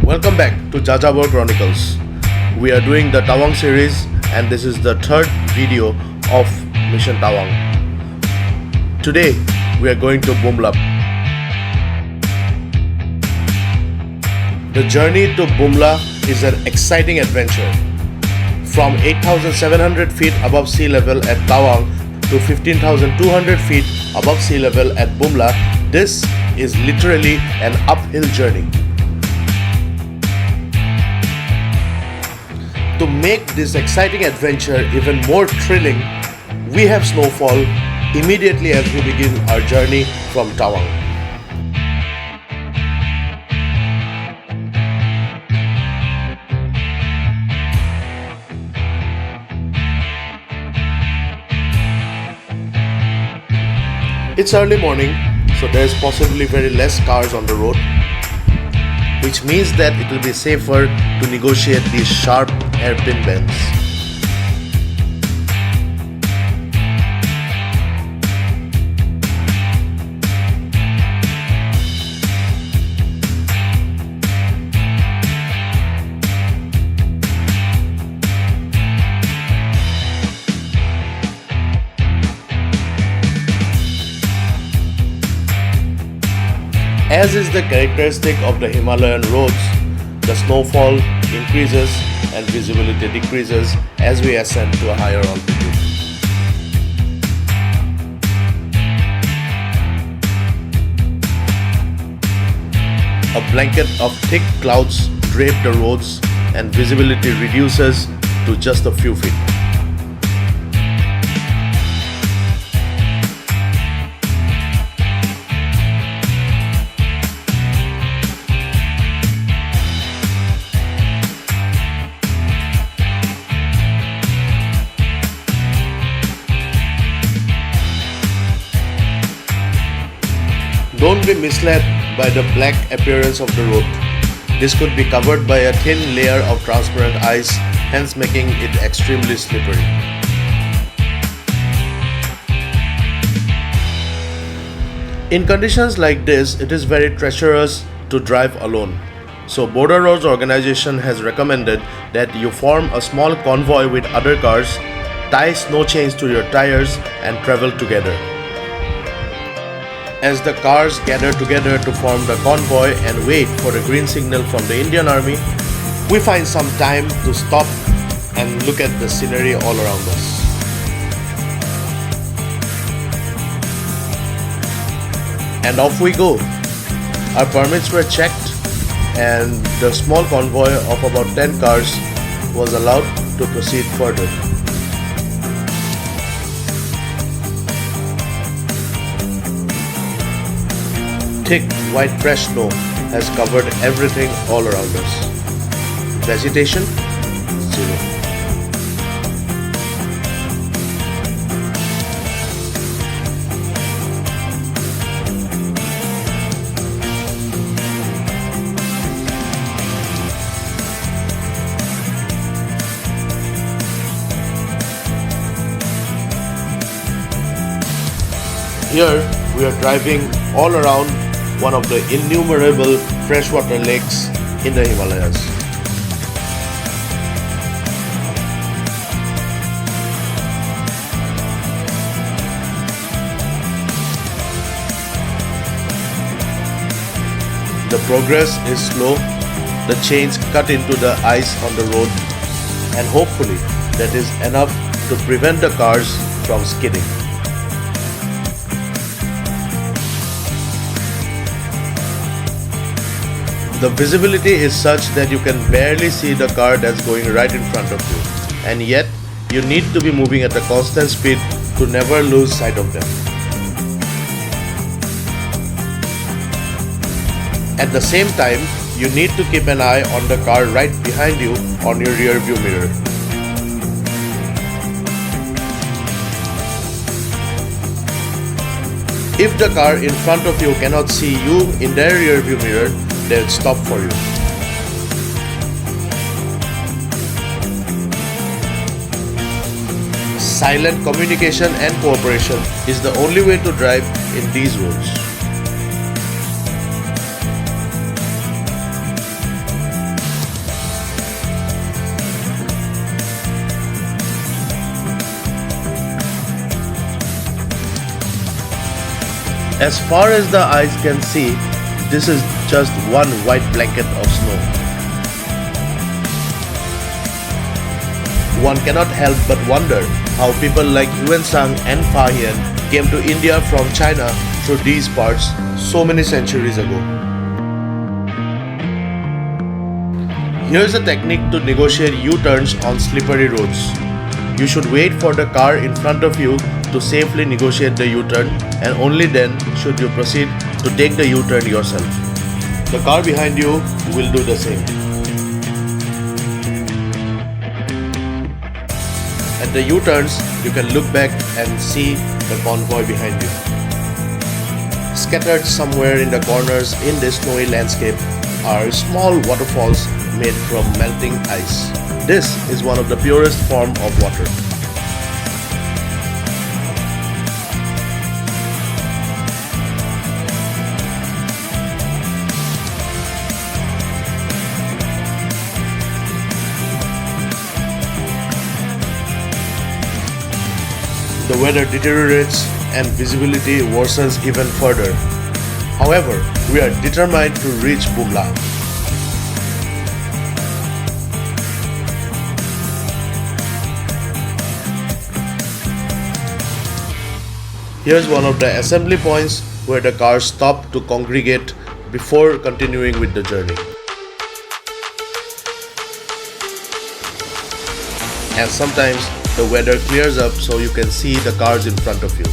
Welcome back to Jajabor Chronicles. We are doing the Tawang series and this is the third video of Mission Tawang. Today we are going to Bumla. The journey to Bumla is an exciting adventure. From 8,700 feet above sea level at Tawang to 15,200 feet above sea level at Bumla, this is literally an uphill journey. To make this exciting adventure even more thrilling, we have snowfall immediately as we begin our journey from Tawang. It's early morning, so there's possibly very less cars on the road, which means that it will be safer to negotiate these sharp hairpin bends. As is the characteristic of the Himalayan roads, the snowfall increases and visibility decreases as we ascend to a higher altitude. A blanket of thick clouds drape the roads and visibility reduces to just a few feet. Don't be misled by the black appearance of the road. This could be covered by a thin layer of transparent ice, hence making it extremely slippery. In conditions like this, it is very treacherous to drive alone. So Border Roads Organization has recommended that you form a small convoy with other cars, tie snow chains to your tires and travel together. As the cars gather together to form the convoy and wait for the green signal from the Indian Army, we find some time to stop and look at the scenery all around us. And off we go. Our permits were checked and the small convoy of about 10 cars was allowed to proceed further. Thick white fresh snow has covered everything all around us. Vegetation? Zero. Here we are driving all around one of the innumerable freshwater lakes in the Himalayas. The progress is slow, the chains cut into the ice on the road, and hopefully that is enough to prevent the cars from skidding. The visibility is such that you can barely see the car that's going right in front of you, and yet you need to be moving at a constant speed to never lose sight of them. At the same time, you need to keep an eye on the car right behind you on your rear view mirror. If the car in front of you cannot see you in their rear view mirror, they'll stop for you. Silent communication and cooperation is the only way to drive in these roads. As far as the eyes can see, this is just one white blanket of snow. One cannot help but wonder how people like Yuan Sang and Fa Hian came to India from China through these parts so many centuries ago. Here's a technique to negotiate U-turns on slippery roads. You should wait for the car in front of you to safely negotiate the U-turn, and only then should you proceed to take the U-turn yourself. The car behind you will do the same. At the U-turns, you can look back and see the convoy behind you. Scattered somewhere in the corners in this snowy landscape are small waterfalls made from melting ice. This is one of the purest form of water. The weather deteriorates and visibility worsens even further. However, we are determined to reach Bumla. Here's one of the assembly points where the cars stop to congregate before continuing with the journey. And sometimes the weather clears up so you can see the cars in front of you.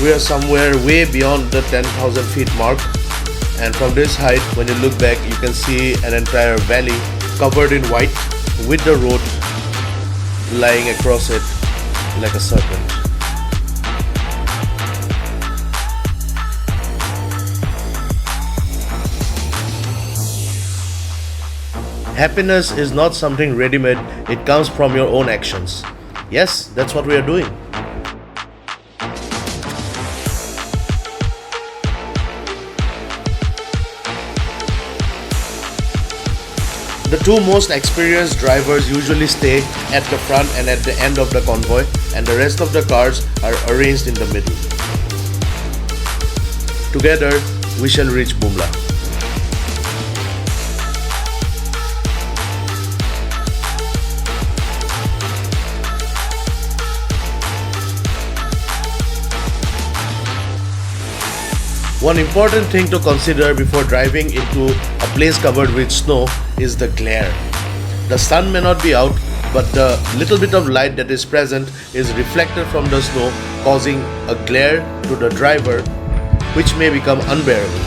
We are somewhere way beyond the 10,000 feet mark, and from this height, when you look back, you can see an entire valley covered in white with the road lying across it like a serpent. Happiness is not something ready-made, it comes from your own actions. Yes, that's what we are doing. The two most experienced drivers usually stay at the front and at the end of the convoy, and the rest of the cars are arranged in the middle. Together, we shall reach Bumla. One important thing to consider before driving into a place covered with snow is the glare. The sun may not be out, but the little bit of light that is present is reflected from the snow, causing a glare to the driver which may become unbearable.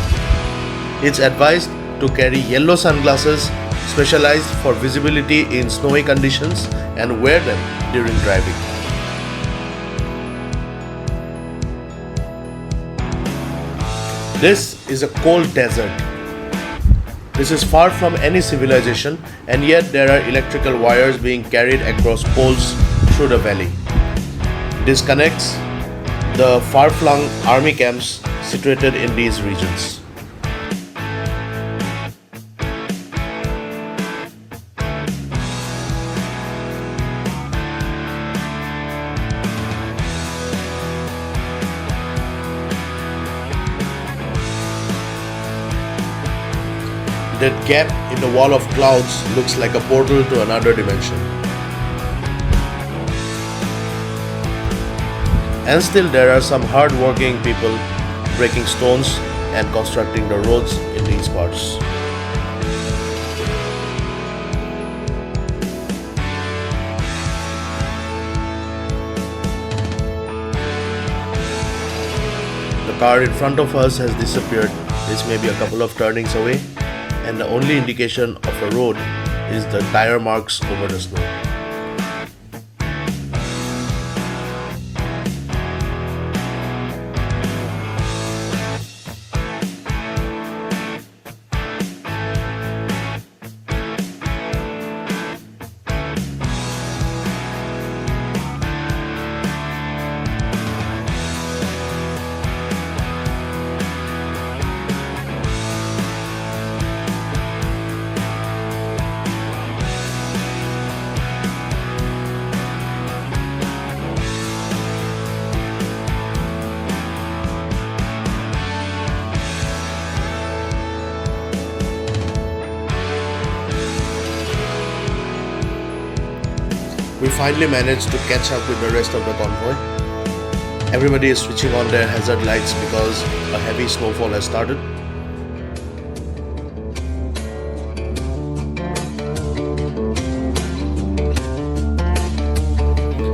It's advised to carry yellow sunglasses specialized for visibility in snowy conditions and wear them during driving. This is a cold desert. This is far from any civilization, and yet there are electrical wires being carried across poles through the valley. This connects the far-flung army camps situated in these regions. That gap in the wall of clouds looks like a portal to another dimension. And still there are some hard-working people breaking stones and constructing the roads in these parts. The car in front of us has disappeared. This may be a couple of turnings away, and the only indication of a road is the tire marks over the snow. finally managed to catch up with the rest of the convoy. Everybody is switching on their hazard lights because a heavy snowfall has started.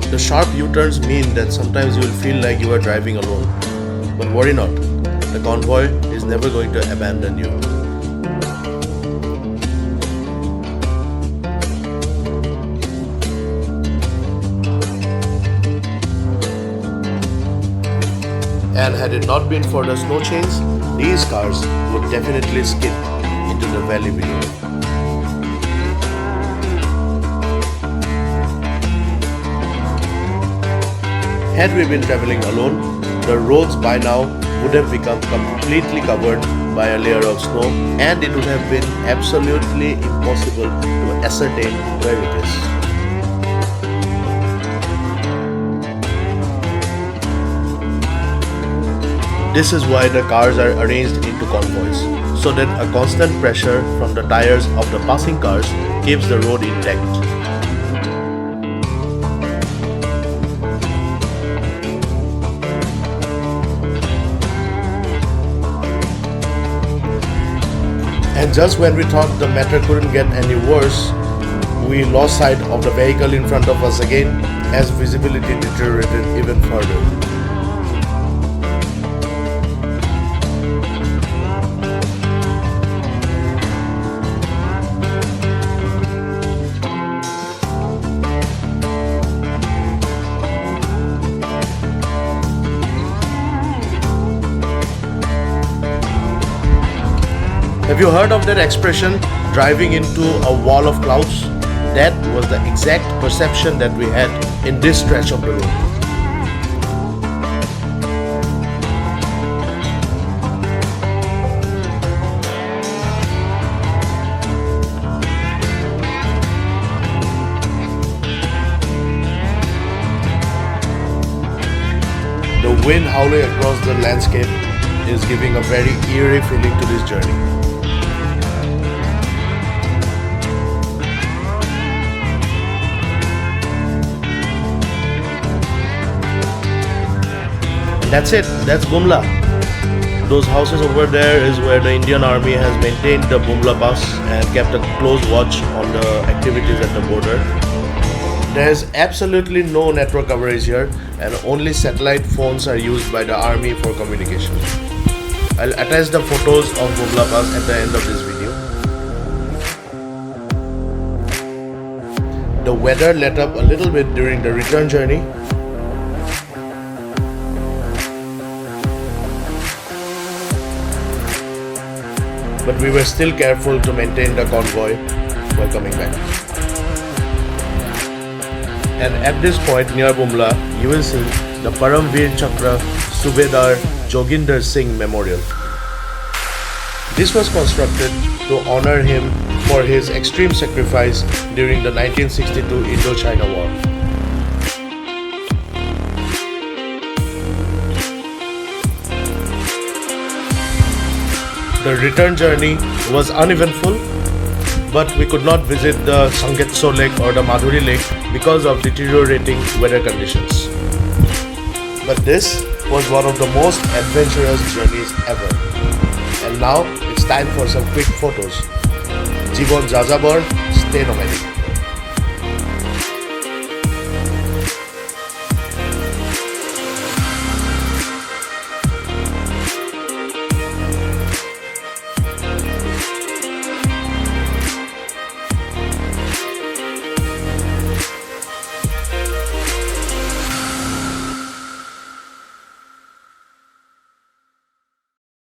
The sharp U-turns mean that sometimes you will feel like you are driving alone. But worry not, the convoy is never going to abandon you. And had it not been for the snow chains, these cars would definitely skid into the valley below. Had we been traveling alone, the roads by now would have become completely covered by a layer of snow, and it would have been absolutely impossible to ascertain where it is. This is why the cars are arranged into convoys, so that a constant pressure from the tires of the passing cars keeps the road intact. And just when we thought the matter couldn't get any worse, we lost sight of the vehicle in front of us again as visibility deteriorated even further. Have you heard of that expression, driving into a wall of clouds? That was the exact perception that we had in this stretch of the road. The wind howling across the landscape is giving a very eerie feeling to this journey. That's it, that's Bumla. Those houses over there is where the Indian Army has maintained the Bumla Pass and kept a close watch on the activities at the border. There is absolutely no network coverage here, and only satellite phones are used by the army for communication. I'll attach the photos of Bumla Pass at the end of this video. The weather let up a little bit during the return journey. But we were still careful to maintain the convoy while coming back. And at this point near Bumla, you will see the Paramveer Chakra Subedar Joginder Singh Memorial. This was constructed to honor him for his extreme sacrifice during the 1962 Indo-China War. The return journey was uneventful, but we could not visit the Sangetso Lake or the Madhuri Lake because of deteriorating weather conditions. But this was one of the most adventurous journeys ever. And now it's time for some quick photos. Jibon Jajabor, stay nomadic.